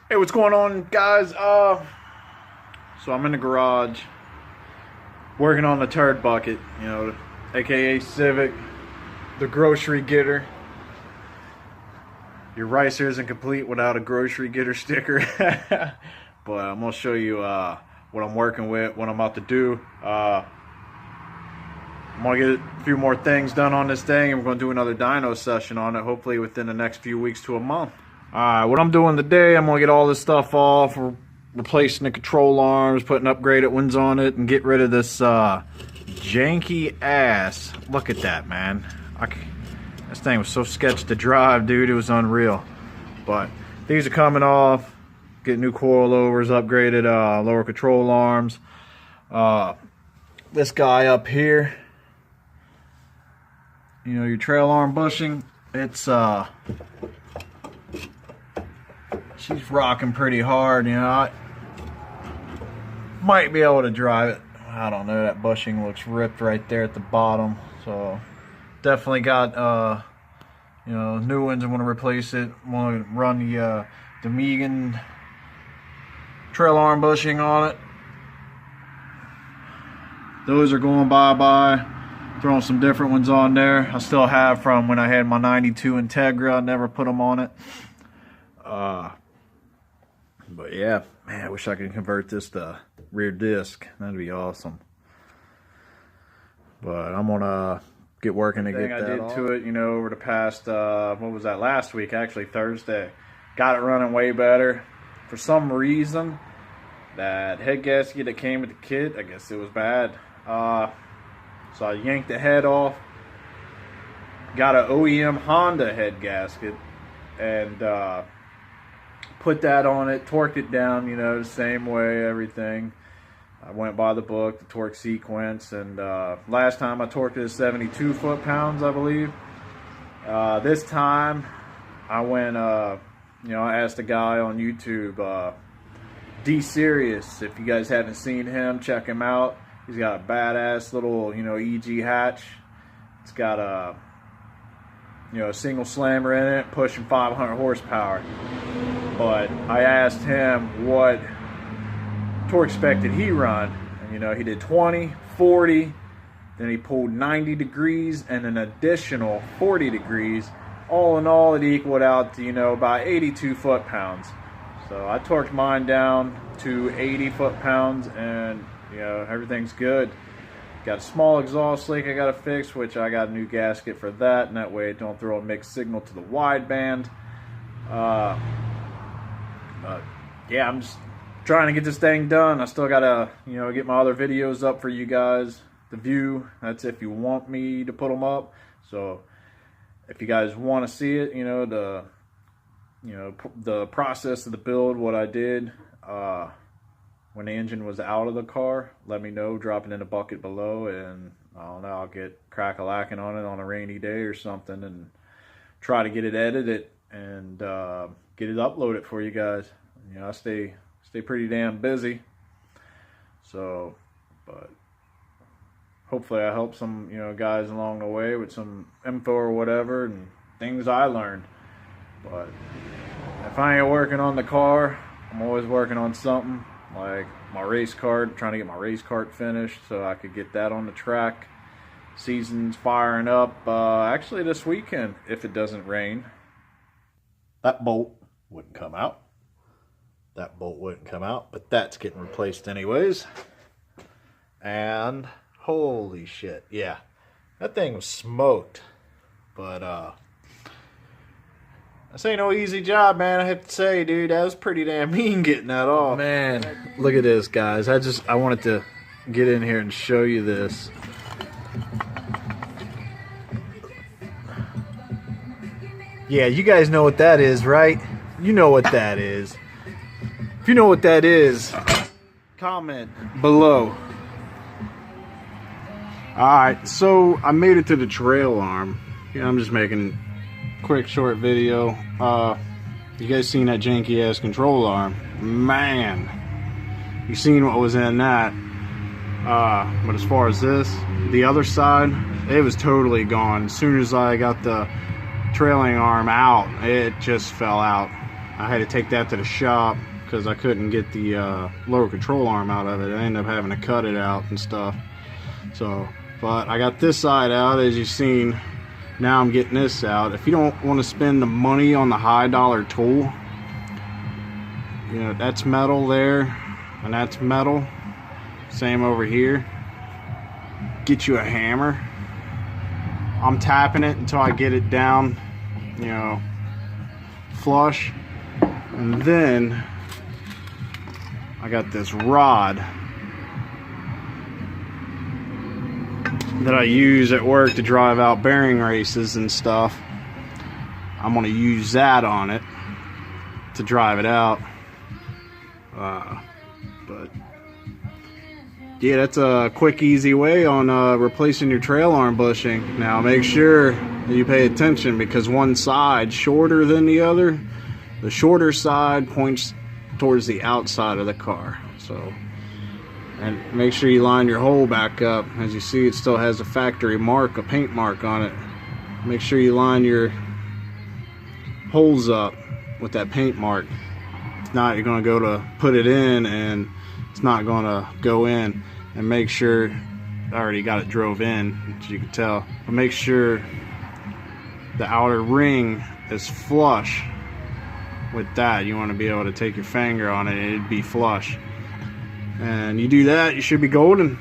Hey, what's going on, guys? So I'm in the garage working on the turd bucket, aka Civic, the grocery getter. Your ricer isn't complete without a grocery getter sticker. But I'm gonna show you what I'm working with, what I'm about to do. I'm gonna get a few more things done on this thing, and we're gonna do another dyno session on it, hopefully within the next few weeks to a month. Alright, what I'm doing today, I'm gonna get all this stuff off. We're replacing the control arms, putting upgraded ones on it, and get rid of this janky ass. Look at that, man. This thing was so sketchy to drive, dude. It was unreal. But these are coming off. Get new coilovers, upgraded lower control arms. This guy up here, your trail arm bushing, it's she's rocking pretty hard. I might be able to drive it. I don't know. That bushing looks ripped right there at the bottom. So definitely got new ones. I'm going to replace it. I'm going to run the Megan trail arm bushing on it. Those are going bye-bye. Throwing some different ones on there. I still have from when I had my 92 Integra. I never put them on it. But yeah, man, I wish I could convert this to rear disc. That'd be awesome. But I'm gonna get working to get that I did to it, over the past, what was that, last week, actually, Thursday. Got it running way better. For some reason, that head gasket that came with the kit, I guess it was bad. So I yanked the head off. Got an OEM Honda head gasket. And, put that on it, torqued it down, the same way, everything. I went by the book, the torque sequence, and last time I torqued it at 72 foot-pounds, I believe. This time, I went, I asked a guy on YouTube, D-Serious, if you guys haven't seen him, check him out. He's got a badass little, EG hatch. It's got a, a single slammer in it, pushing 500 horsepower. But I asked him what torque spec did he run, and he did 20, 40, then he pulled 90 degrees and an additional 40 degrees. All in all, it equaled out to about 82 foot-pounds. So I torqued mine down to 80 foot-pounds, and everything's good. Got a small exhaust leak I gotta fix, which I got a new gasket for that, and that way it don't throw a mixed signal to the wideband. But yeah, I'm just trying to get this thing done. I still gotta, get my other videos up for you guys to view. That's if you want me to put them up. So if you guys want to see it, the process of the build, what I did when the engine was out of the car, let me know. Drop it in the bucket below, and I don't know, I'll get crack-a-lacking on it on a rainy day or something, and try to get it edited and get it uploaded for you guys. I stay pretty damn busy. So, but hopefully I help some guys along the way with some info or whatever and things I learned. But if I ain't working on the car, I'm always working on something, like my race cart, trying to get my race cart finished so I could get that on the track. Season's firing up actually this weekend if it doesn't rain. That bolt wouldn't come out. That bolt wouldn't come out, but that's getting replaced anyways. And holy shit, yeah, that thing was smoked. But this ain't no easy job, man. I have to say, dude, that was pretty damn mean getting that off. Man, look at this, guys. I wanted to get in here and show you this. Yeah, you guys know what that is, right? You know what that is. If you know what that is, comment below. Alright, so I made it to the trail arm. I'm just making a quick short video. You guys seen that janky ass control arm? Man, you seen what was in that. But as far as this, the other side, it was totally gone. As soon as I got the trailing arm out, it just fell out. I had to take that to the shop because I couldn't get the lower control arm out of it. I ended up having to cut it out and stuff. So, but I got this side out, as you've seen. Now I'm getting this out. If you don't want to spend the money on the high dollar tool, you know, that's metal there, and that's metal. Same over here. Get you a hammer. I'm tapping it until I get it down, you know, flush. And then I got this rod that I use at work to drive out bearing races and stuff. I'm going to use that on it to drive it out. But yeah, that's a quick, easy way on replacing your trail arm bushing. Now make sure that you pay attention, because one side's shorter than the other. The shorter side points towards the outside of the car. So, and make sure you line your hole back up. As you see, it still has a factory mark, a paint mark on it. Make sure you line your holes up with that paint mark. If not, you're going to go to put it in and it's not going to go in. And make sure, I already got it drove in, as you can tell, but make sure the outer ring is flush with that. You want to be able to take your finger on it and it'd be flush. And you do that, you should be golden.